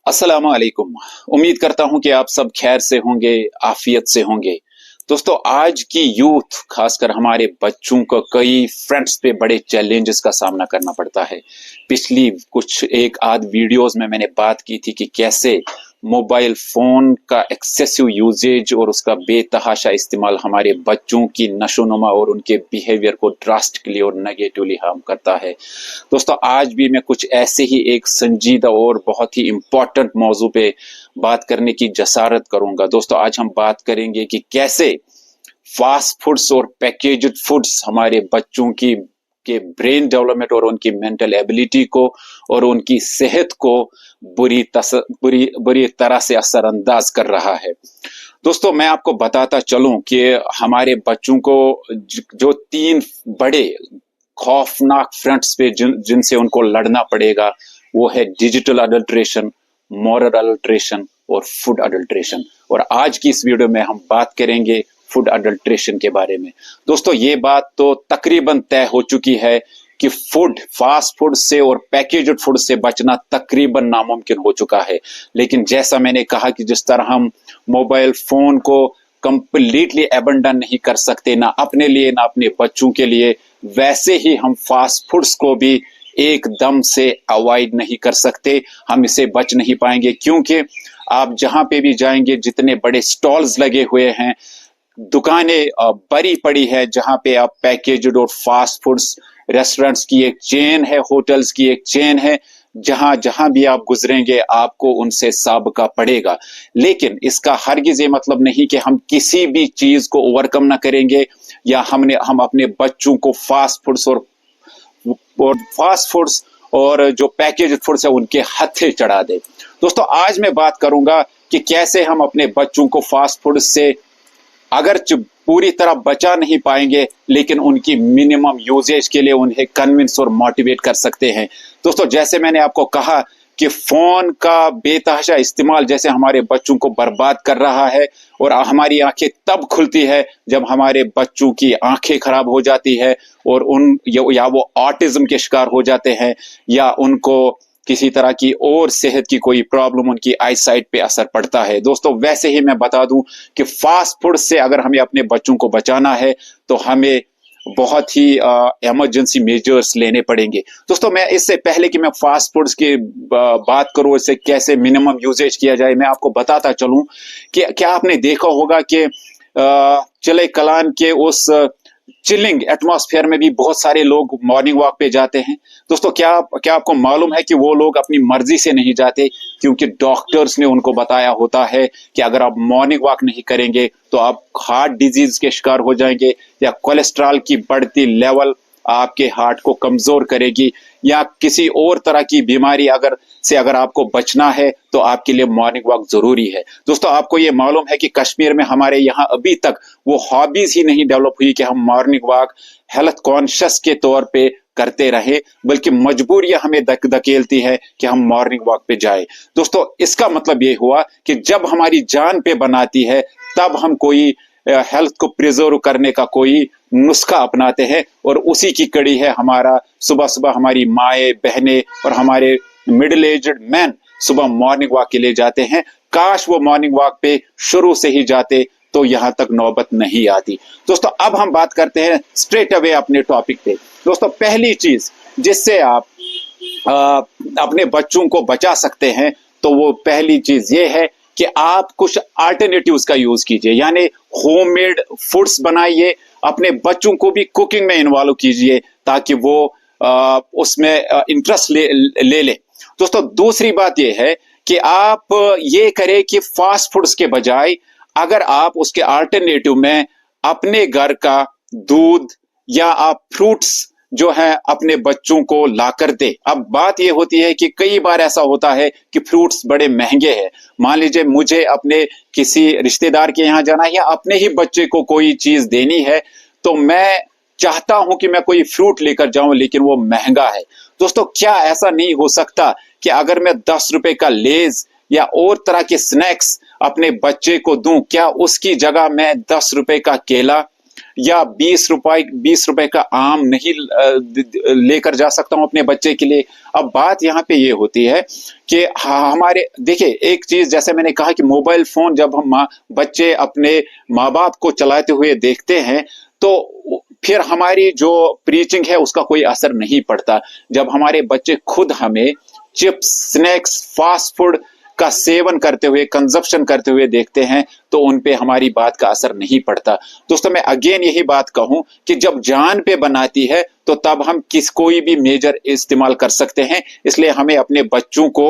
अस्सलामु अलैकुम। उम्मीद करता हूं कि आप सब खैर से होंगे, आफियत से होंगे। दोस्तों, आज की यूथ, खासकर हमारे बच्चों को कई फ्रंट्स पे बड़े चैलेंजेस का सामना करना पड़ता है। पिछली कुछ एक आध वीडियोस में मैंने बात की थी कि कैसे मोबाइल फोन का एक्सेसिव यूजेज और उसका बेतहाशा इस्तेमाल हमारे बच्चों की नशोनुमा और उनके बिहेवियर को ड्रास्टिकली और नेगेटिवली हार्म करता है। दोस्तों, आज भी मैं कुछ ऐसे ही एक संजीदा और बहुत ही इम्पोर्टेंट मौजू पे बात करने की जसारत करूंगा। दोस्तों, आज हम बात करेंगे कि कैसे फास्ट फूड्स और पैकेज्ड फूड्स हमारे बच्चों की के ब्रेन डेवलपमेंट और उनकी मेंटल एबिलिटी को और उनकी सेहत को बुरी तरह से असरअंदाज कर रहा है। दोस्तों, मैं आपको बताता चलूं कि हमारे बच्चों को जो तीन बड़े खौफनाक फ्रंट्स पे जिनसे उनको लड़ना पड़ेगा, वो है डिजिटल अडल्ट्रेशन, मॉरल अडल्ट्रेशन और फूड अडल्ट्रेशन। और आज की इस वीडियो में हम बात करेंगे फूड अडल्ट्रेशन के बारे में। दोस्तों, ये बात तो तकरीबन तय हो चुकी है कि फास्ट फूड से और पैकेज्ड फूड से बचना तकरीबन नामुमकिन हो चुका है। लेकिन जैसा मैंने कहा कि जिस तरह हम मोबाइल फोन को कंप्लीटली एबंडन नहीं कर सकते, ना अपने लिए ना अपने बच्चों के लिए, वैसे ही हम फास्ट फूड्स को भी एकदम से अवॉइड नहीं कर सकते। हम इसे बच नहीं पाएंगे, क्योंकि आप जहां पे भी जाएंगे, जितने बड़े स्टॉल्स लगे हुए हैं, दुकानें बड़ी पड़ी है, जहां पे आप पैकेज्ड और फास्ट फूड्स, रेस्टोरेंट्स की एक चेन है, होटल्स की एक चेन है, जहां जहां भी आप गुजरेंगे आपको उनसे साबका पड़ेगा। लेकिन इसका हरगिज ये मतलब नहीं कि हम किसी भी चीज को ओवरकम ना करेंगे या हम अपने बच्चों को फास्ट फूड्स और जो पैकेज फूड्स है उनके हत्थे चढ़ा दे। दोस्तों, आज मैं बात करूंगा कि कैसे हम अपने बच्चों को फास्ट फूड से अगर पूरी तरह बचा नहीं पाएंगे, लेकिन उनकी मिनिमम यूजेज के लिए उन्हें कन्विंस और मोटिवेट कर सकते हैं। दोस्तों, जैसे मैंने आपको कहा कि फोन का बेतहाशा इस्तेमाल जैसे हमारे बच्चों को बर्बाद कर रहा है, और हमारी आंखें तब खुलती है जब हमारे बच्चों की आंखें खराब हो जाती है और या वो ऑटिज्म के शिकार हो जाते हैं, या उनको किसी तरह की और सेहत की कोई प्रॉब्लम, उनकी आई साइट पे असर पड़ता है। दोस्तों, वैसे ही मैं बता दूं कि फास्ट फूड से अगर हमें अपने बच्चों को बचाना है तो हमें बहुत ही इमरजेंसी मेजर्स लेने पड़ेंगे। दोस्तों, मैं इससे पहले कि मैं फास्ट फूड्स की बात करूं, इससे कैसे मिनिमम यूजेज किया जाए, मैं आपको बताता चलूं कि क्या आपने देखा होगा कि चिले कलान के उस चिलिंग एटमॉस्फेयर में भी बहुत सारे लोग मॉर्निंग वॉक पे जाते हैं। दोस्तों, क्या आपको मालूम है कि वो लोग अपनी मर्जी से नहीं जाते, क्योंकि डॉक्टर्स ने उनको बताया होता है कि अगर आप मॉर्निंग वॉक नहीं करेंगे तो आप हार्ट डिजीज के शिकार हो जाएंगे, या कोलेस्ट्रॉल की बढ़ती लेवल आपके हार्ट को कमजोर करेगी, या किसी और तरह की बीमारी अगर आपको बचना है तो आपके लिए मॉर्निंग वॉक जरूरी है। दोस्तों, आपको ये मालूम है कि कश्मीर में हमारे यहाँ अभी तक वो हॉबीज ही नहीं डेवलप हुई कि हम मॉर्निंग वॉक हेल्थ कॉन्शियस के तौर पे करते रहे, बल्कि मजबूरियां हमें धकेलती है कि हम मॉर्निंग वॉक पे जाए। दोस्तों, इसका मतलब ये हुआ कि जब हमारी जान पे बनाती है, तब हम कोई हेल्थ को प्रिजर्व करने का कोई नुस्खा अपनाते हैं, और उसी की कड़ी है हमारा सुबह सुबह हमारी माएँ बहनें और हमारे मिडिल एज्ड मैन सुबह मॉर्निंग वॉक के लिए जाते हैं। काश वो मॉर्निंग वॉक पे शुरू से ही जाते तो यहां तक नौबत नहीं आती। दोस्तों, अब हम बात करते हैं स्ट्रेट अवे अपने टॉपिक पे। दोस्तों, पहली चीज जिससे आप अपने बच्चों को बचा सकते हैं, तो वो पहली चीज ये है कि आप कुछ अल्टरनेटिव्स का यूज कीजिए, यानी होममेड फूड्स बनाइए, अपने बच्चों को भी कुकिंग में इन्वॉल्व कीजिए ताकि वो उसमें इंटरेस्ट ले ले। दोस्तों, दूसरी बात यह है कि आप ये करें कि फास्ट फूड्स के बजाय अगर आप उसके अल्टरनेटिव में अपने घर का दूध या आप फ्रूट्स जो है अपने बच्चों को लाकर दे। अब बात यह होती है कि कई बार ऐसा होता है कि फ्रूट्स बड़े महंगे हैं। मान लीजिए मुझे अपने किसी रिश्तेदार के यहाँ जाना है या अपने ही बच्चे को कोई चीज देनी है, तो मैं चाहता हूं कि मैं कोई फ्रूट लेकर जाऊं, लेकिन वो महंगा है। दोस्तों, क्या ऐसा नहीं हो सकता कि अगर मैं 10 रुपए का लेज या और तरह के स्नैक्स अपने बच्चे को दूं, क्या उसकी जगह मैं 10 रुपए का केला या 20 रुपए का आम नहीं लेकर जा सकता हूं अपने बच्चे के लिए। अब बात यहाँ पे ये होती है कि हमारे देखिए एक चीज, जैसे मैंने कहा कि मोबाइल फोन जब हम बच्चे अपने माँ बाप को चलाते हुए देखते हैं तो फिर हमारी जो प्रीचिंग है उसका कोई असर नहीं पड़ता। जब हमारे बच्चे खुद हमें चिप्स, स्नैक्स, फास्ट फूड का सेवन करते हुए, कंजप्शन करते हुए देखते हैं तो उन पे हमारी बात का असर नहीं पड़ता। दोस्तों मैं अगेन यही बात कहूं कि जब जान पे बनाती है तो तब हम कोई भी मेजर इस्तेमाल कर सकते हैं। इसलिए हमें अपने बच्चों को